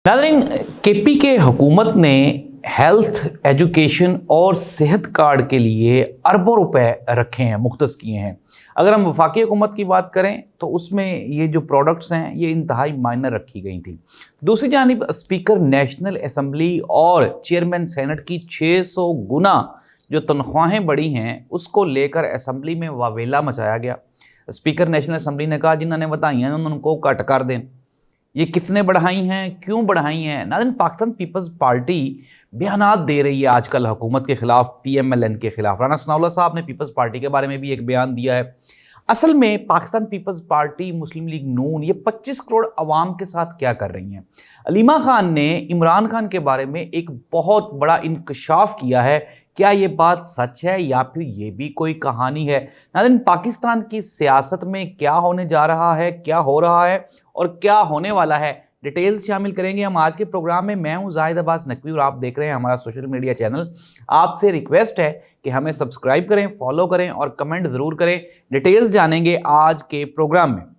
नाज़रीन, केपी के हुकूमत ने हेल्थ, एजुकेशन और सेहत कार्ड के लिए अरबों रुपए रखे हैं, मुख्तस किए हैं। अगर हम वफाकी हुकूमत की बात करें तो उसमें ये जो प्रोडक्ट्स हैं ये इंतहाई माइनर रखी गई थी। दूसरी जानिब स्पीकर नेशनल असम्बली और चेयरमैन सेनेट की 600 गुना जो तनख्वाहें बढ़ी हैं उसको लेकर असम्बली में वावेला मचाया गया। स्पीकर नेशनल असम्बली ने कहा जिन्होंने बताई हैं उनको कट कर दें। ये किसने बढ़ाई हैं, क्यों बढ़ाई हैं? नाज़रीन, पाकिस्तान पीपल्स पार्टी बयानात दे रही है आजकल हुकूमत के खिलाफ, पीएमएलएन के खिलाफ। राना सनाउल्लाह साहब ने पीपल्स पार्टी के बारे में भी एक बयान दिया है। असल में पाकिस्तान पीपल्स पार्टी, मुस्लिम लीग नून, ये 25 करोड़ अवाम के साथ क्या कर रही हैं? अलीमा खान ने इमरान खान के बारे में एक बहुत बड़ा इंकशाफ किया है। क्या ये बात सच है या फिर ये भी कोई कहानी है? नाज़रीन, पाकिस्तान की सियासत में क्या होने जा रहा है, क्या हो रहा है और क्या होने वाला है, डिटेल्स शामिल करेंगे हम आज के प्रोग्राम में। मैं हूं जाहिद अब्बास नकवी और आप देख रहे हैं हमारा सोशल मीडिया चैनल। आपसे रिक्वेस्ट है कि हमें सब्सक्राइब करें, फॉलो करें और कमेंट ज़रूर करें। डिटेल्स जानेंगे आज के प्रोग्राम में।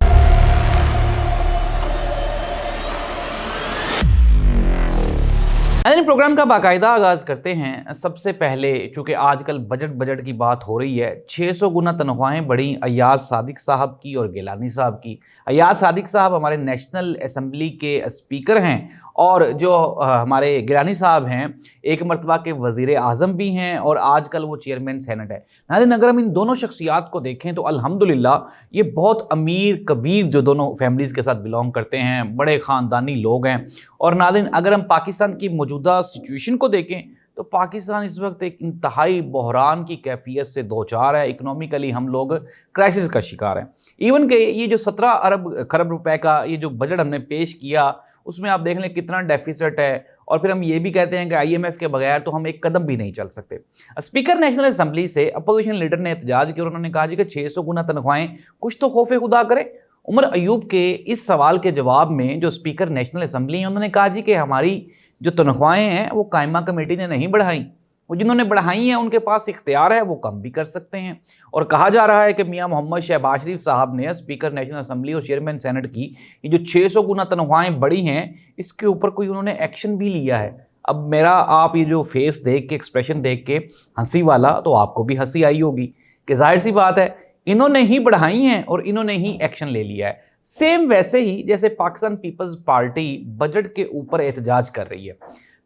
प्रोग्राम का बाकायदा आगाज़ करते हैं। सबसे पहले चूँकि आजकल बजट की बात हो रही है, 600 गुना तनख्वाहें बढ़ी अय्याज सादिक साहब की और गिलानी साहब की। अय्याज सादिक साहब हमारे नेशनल असम्बली के स्पीकर हैं और जो हमारे गिलानी साहब हैं एक मरतबा के वज़ीर आज़म भी हैं और आजकल वो चेयरमैन सेनेट है। नाज़रीन, अगर हम इन दोनों शख्सियात को देखें तो अल्हम्दुलिल्लाह ये बहुत अमीर कबीर जो दोनों फैमिलीज़ के साथ बिलोंग करते हैं, बड़े ख़ानदानी लोग हैं। और नाज़रीन, अगर हम पाकिस्तान की मौजूदा सिचुएशन को देखें तो पाकिस्तान इस वक्त एक इंतहाई बहरान की कैफियत से दो चार है। इकोनॉमिकली हम लोग क्राइसिस का शिकार हैं। इवन के ये जो 17 अरब खरब रुपए का ये जो बजट हमने पेश किया उसमें आप देख लें कितना डेफिसिट है। और फिर हम ये भी कहते हैं कि IMF के बगैर तो हम एक कदम भी नहीं चल सकते। स्पीकर नेशनल असम्बली से अपोजिशन लीडर ने एहतजाज किया और उन्होंने कहा जी कि 600 गुना तनख्वाहें, कुछ तो खौफ खुदा करें। उमर अयूब के इस सवाल के जवाब में जो स्पीकर नेशनल असम्बली हैं उन्होंने कहा जी कि हमारी जो तनख्वाहें हैं वो कायमा कमेटी ने नहीं बढ़ाई, वो जिन्होंने बढ़ाई हैं उनके पास इख्तियार है, वो कम भी कर सकते हैं। और कहा जा रहा है कि मियां मोहम्मद शहबाज शरीफ साहब ने स्पीकर नेशनल असम्बली और चेयरमैन सेनेट की ये जो 600 गुना तनख्वाहें बढ़ी हैं इसके ऊपर कोई उन्होंने एक्शन भी लिया है। अब मेरा आप ये जो फेस देख के, एक्सप्रेशन देख के हंसी वाला, तो आपको भी हंसी आई होगी कि जाहिर सी बात है इन्होंने ही बढ़ाई हैं और इन्होंने ही एक्शन ले लिया है। सेम वैसे ही जैसे पाकिस्तान पीपल्स पार्टी बजट के ऊपर एहतजाज कर रही है।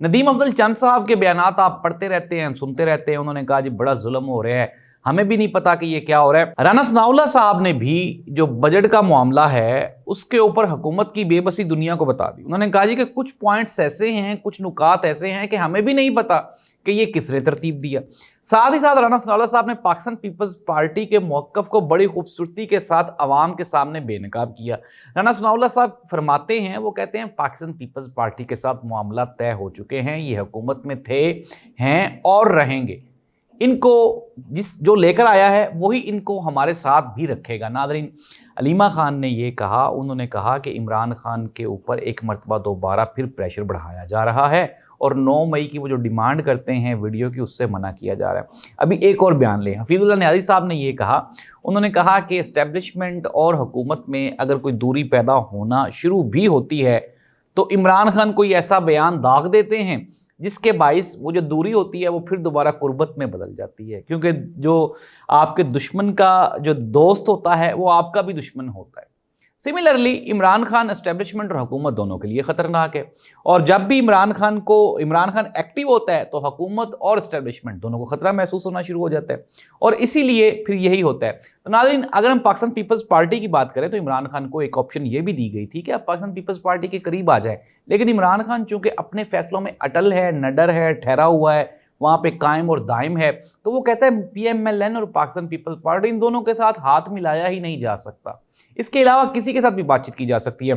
नदीम अफजल चंद साहब के बयानात आप पढ़ते रहते हैं, सुनते रहते हैं। उन्होंने कहा जी बड़ा जुल्म हो रहा है, हमें भी नहीं पता कि ये क्या हो रहा है। राना सनाउल्लाह साहब ने भी जो बजट का मामला है उसके ऊपर हुकूमत की बेबसी दुनिया को बता दी। उन्होंने कहा जी कि कुछ पॉइंट्स ऐसे हैं, कुछ नुकात ऐसे हैं कि हमें भी नहीं पता कि ये किसने तरतीब दिया। साथ ही साथ राना सनाउल्लाह साहब ने पाकिस्तान पीपल्स पार्टी के मौक़िफ़ को बड़ी खूबसूरती के साथ आवाम के सामने बेनकाब किया। राना सनाउल्लाह साहब फरमाते हैं, वो कहते हैं पाकिस्तान पीपल्स पार्टी के साथ मामला तय हो चुके हैं, ये हुकूमत में थे, हैं और रहेंगे। इनको जो लेकर आया है वही इनको हमारे साथ भी रखेगा। नाज़रीन, अलीमा खान ने ये कहा, उन्होंने कहा कि इमरान खान के ऊपर एक मरतबा दोबारा फिर प्रेशर बढ़ाया जा रहा है और 9 मई की वो जो डिमांड करते हैं वीडियो की उससे मना किया जा रहा है। अभी एक और बयान लें, हफीजुल्लाह न्याज़ी साहब ने ये कहा, उन्होंने कहा कि एस्टेब्लिशमेंट और हुकूमत में अगर कोई दूरी पैदा होना शुरू भी होती है तो इमरान खान कोई ऐसा बयान दाग देते हैं जिसके बाइस वो जो दूरी होती है वो फिर दोबारा कुर्बत में बदल जाती है, क्योंकि जो आपके दुश्मन का जो दोस्त होता है वो आपका भी दुश्मन होता है। सिमिलरली इमरान खान एस्टेब्लिशमेंट और हुकूमत दोनों के लिए ख़तरनाक है और जब भी इमरान खान एक्टिव होता है तो हुकूमत और एस्टेब्लिशमेंट दोनों को ख़तरा महसूस होना शुरू हो जाता है और इसीलिए फिर यही होता है। तो नाज़रीन, अगर हम पाकिस्तान पीपल्स पार्टी की बात करें तो इमरान खान को एक ऑप्शन ये भी दी गई थी कि आप पाकिस्तान पीपल्स पार्टी के करीब आ जाए, लेकिन इमरान खान चूँकि अपने फैसलों में अटल है, नडर है, ठहरा हुआ है, वहाँ पे कायम और दायम है, तो वो कहता है PMLN और पाकिस्तान पीपल्स पार्टी इन दोनों के साथ हाथ मिलाया ही नहीं जा सकता, इसके अलावा किसी के साथ भी बातचीत की जा सकती है।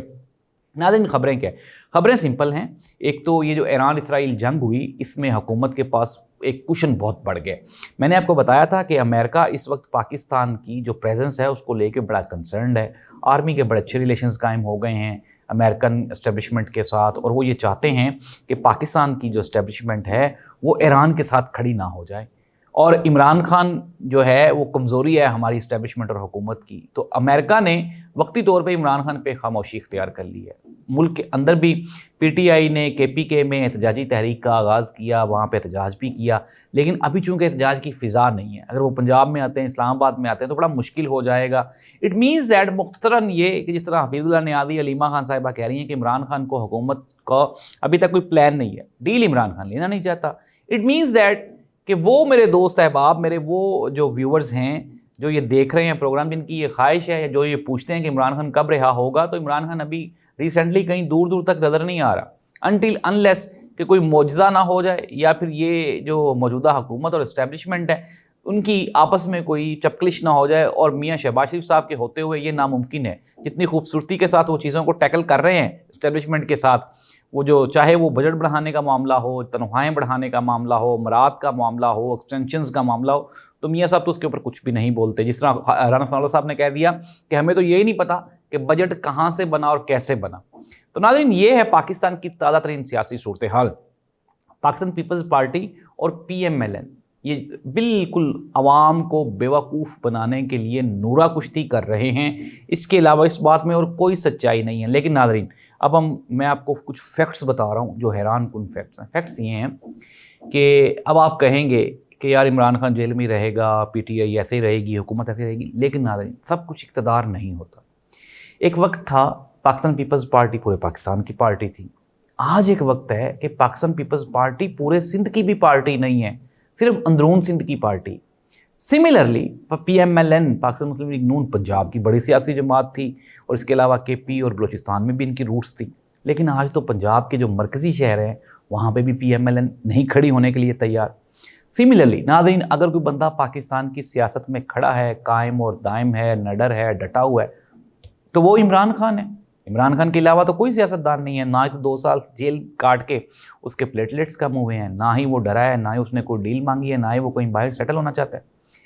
नाज़रीन, खबरें क्या है? खबरें सिंपल हैं। एक तो ये जो ईरान इसराइल जंग हुई इसमें हुकूमत के पास एक कुशन बहुत बढ़ गया। मैंने आपको बताया था कि अमेरिका इस वक्त पाकिस्तान की जो प्रेजेंस है उसको लेकर बड़ा कंसर्न्ड है। आर्मी के बड़े अच्छे रिलेशंस कायम हो गए हैं अमेरिकन एस्टेब्लिशमेंट के साथ और वो ये चाहते हैं कि पाकिस्तान की जो एस्टेब्लिशमेंट है वो ईरान के साथ खड़ी ना हो जाए। اور عمران خان جو ہے وہ کمزوری ہے ہماری اسٹیبلشمنٹ اور حکومت کی، تو امریکہ نے وقتی طور پہ عمران خان پہ خاموشی اختیار کر لی ہے۔ ملک کے اندر بھی پی ٹی آئی نے کے پی کے میں احتجاجی تحریک کا آغاز کیا، وہاں پہ احتجاج بھی کیا، لیکن ابھی چونکہ احتجاج کی فضا نہیں ہے، اگر وہ پنجاب میں آتے ہیں، اسلام آباد میں آتے ہیں تو بڑا مشکل ہو جائے گا۔ اٹ مینز دیٹ مختصراً یہ کہ جس طرح حفیظ اللہ نیازی، علیمہ خان صاحبہ کہہ رہی ہیں کہ عمران خان کو حکومت کا ابھی تک کوئی پلان نہیں ہے، ڈیل عمران خان لینا نہیں چاہتا۔ اٹ مینز دیٹ کہ وہ میرے دوست احباب، میرے وہ جو ویورز ہیں جو یہ دیکھ رہے ہیں پروگرام، جن کی یہ خواہش ہے، جو یہ پوچھتے ہیں کہ عمران خان کب رہا ہوگا، تو عمران خان ابھی ریسنٹلی کہیں دور دور تک نظر نہیں آ رہا، انٹل انلیس کہ کوئی معجزہ نہ ہو جائے، یا پھر یہ جو موجودہ حکومت اور اسٹیبلشمنٹ ہے ان کی آپس میں کوئی چپکلش نہ ہو جائے۔ اور میاں شہباز شریف صاحب کے ہوتے ہوئے یہ ناممکن ہے، جتنی خوبصورتی کے ساتھ وہ چیزوں کو ٹیکل کر رہے ہیں اسٹیبلشمنٹ کے ساتھ، وہ جو چاہے وہ بجٹ بڑھانے کا معاملہ ہو، تنخواہیں بڑھانے کا معاملہ ہو، امرات کا معاملہ ہو، ایکسٹینشنز کا معاملہ ہو، تو میاں صاحب تو اس کے اوپر کچھ بھی نہیں بولتے۔ جس طرح رانا ثناء اللہ صاحب نے کہہ دیا کہ ہمیں تو یہی نہیں پتا کہ بجٹ کہاں سے بنا اور کیسے بنا۔ تو ناظرین، یہ ہے پاکستان کی تازہ ترین سیاسی صورتحال۔ پاکستان پیپلز پارٹی اور پی ایم ایل این یہ بالکل عوام کو بیوقوف بنانے کے لیے نورا کشتی کر رہے ہیں، اس کے علاوہ اس بات میں اور کوئی سچائی نہیں ہے۔ لیکن ناظرین، اب میں آپ کو کچھ فیکٹس بتا رہا ہوں جو حیران کن فیکٹس ہیں۔ فیکٹس یہ ہیں کہ اب آپ کہیں گے کہ یار عمران خان جیل میں رہے گا، پی ٹی آئی ایسے رہے گی، حکومت ایسے رہے گی، لیکن ناظرین سب کچھ اقتدار نہیں ہوتا۔ ایک وقت تھا پاکستان پیپلز پارٹی پورے پاکستان کی پارٹی تھی، آج ایک وقت ہے کہ پاکستان پیپلز پارٹی پورے سندھ کی بھی پارٹی نہیں ہے، صرف اندرون سندھ کی party. Similarly P M L N Pakistan Muslim League Noon Punjab کی بڑی سیاسی جماعت تھی، اور اس کے علاوہ کے پی اور بلوچستان میں بھی ان کی روٹس تھی، لیکن آج تو پنجاب کے جو مرکزی شہر ہیں وہاں پہ بھی پی ایم ایل این نہیں کھڑی ہونے کے لیے تیار۔ سملرلی ناظرین، اگر کوئی بندہ پاکستان کی سیاست میں کھڑا ہے، قائم اور دائم ہے، نڈر ہے، ڈٹا ہوا ہے، تو وہ عمران خان ہے۔ عمران خان کے علاوہ تو کوئی سیاستدان نہیں ہے، نہ ہی تو 2 سال جیل کاٹ کے اس کے پلیٹلیٹس کم ہوئے ہیں، نہ ہی وہ ڈرا ہے، نہ ہی اس نے کوئی ڈیل مانگی ہے، نہ ہی وہ کہیں باہر سیٹل ہونا چاہتا ہے۔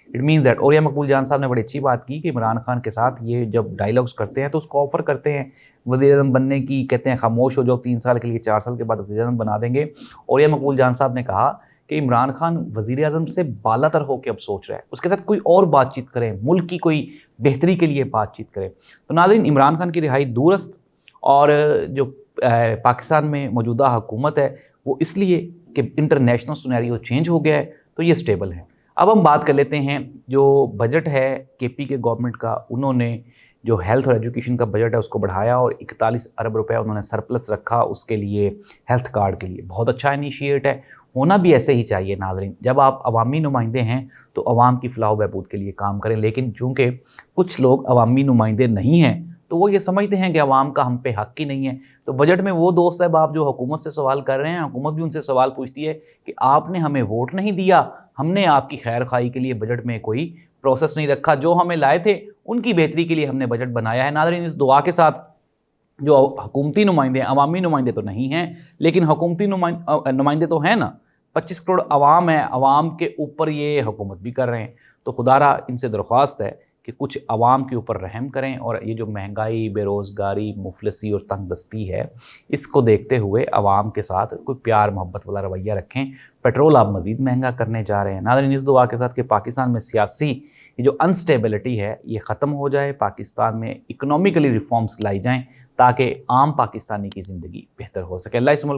اٹ مینز دیٹ، اور یہ مقبول جان صاحب نے بڑی اچھی بات کی کہ عمران خان کے ساتھ یہ جب ڈائلاگس کرتے ہیں تو اس کو آفر کرتے ہیں وزیر اعظم بننے کی، کہتے ہیں خاموش ہو جاؤ 3 سال کے لیے، 4 سال کے بعد وزیر اعظم بنا دیں گے۔ اور یہ مقبول جان صاحب نے کہا کہ عمران خان وزیر اعظم سے بالا تر ہو کے اب سوچ رہا ہے، اس کے ساتھ کوئی اور بات چیت کریں، ملک کی کوئی بہتری کے لیے بات چیت کریں۔ تو ناظرین، عمران خان کی رہائی دورست، اور جو پاکستان میں موجودہ حکومت ہے وہ اس لیے کہ انٹرنیشنل سینیریو چینج ہو گیا ہے، تو یہ سٹیبل ہے۔ اب ہم بات کر لیتے ہیں جو بجٹ ہے کے پی کے گورنمنٹ کا، انہوں نے جو ہیلتھ اور ایجوکیشن کا بجٹ ہے اس کو بڑھایا، اور 41 ارب روپے انہوں نے سرپلس رکھا اس کے لیے، ہیلتھ کارڈ کے لیے۔ بہت اچھا انیشیٹ ہے، ہونا بھی ایسے ہی چاہیے۔ ناظرین، جب آپ عوامی نمائندے ہیں تو عوام کی فلاح و بہبود کے لیے کام کریں، لیکن چونکہ کچھ لوگ عوامی نمائندے نہیں ہیں تو وہ یہ سمجھتے ہیں کہ عوام کا ہم پہ حق ہی نہیں ہے، تو بجٹ میں وہ دوست صاحب جو حکومت سے سوال کر رہے ہیں، حکومت بھی ان سے سوال پوچھتی ہے کہ آپ نے ہمیں ووٹ نہیں دیا، ہم نے آپ کی خیر خواہی کے لیے بجٹ میں کوئی پروسیس نہیں رکھا، جو ہمیں لائے تھے ان کی بہتری کے لیے ہم نے بجٹ بنایا ہے۔ ناظرین، اس دعا کے ساتھ جو حکومتی نمائندے ہیں، عوامی نمائندے تو نہیں ہیں لیکن حکومتی نمائندے تو ہیں نا، 25 کروڑ عوام ہے، عوام کے اوپر یہ حکومت بھی کر رہے ہیں، تو خدا را ان سے درخواست ہے کہ کچھ عوام کے اوپر رحم کریں، اور یہ جو مہنگائی، بے روزگاری، مفلسی اور تنگ دستی ہے، اس کو دیکھتے ہوئے عوام کے ساتھ کوئی پیار محبت والا رویہ رکھیں۔ پیٹرول آپ مزید مہنگا کرنے جا رہے ہیں۔ ناظرین، اس دعا کے ساتھ کہ پاکستان میں سیاسی یہ جو انسٹیبلٹی ہے یہ ختم ہو جائے، پاکستان میں اکنامیکلی ریفارمز لائی جائیں تاکہ عام پاکستانی کی زندگی بہتر ہو سکے۔ اللہ اس ملک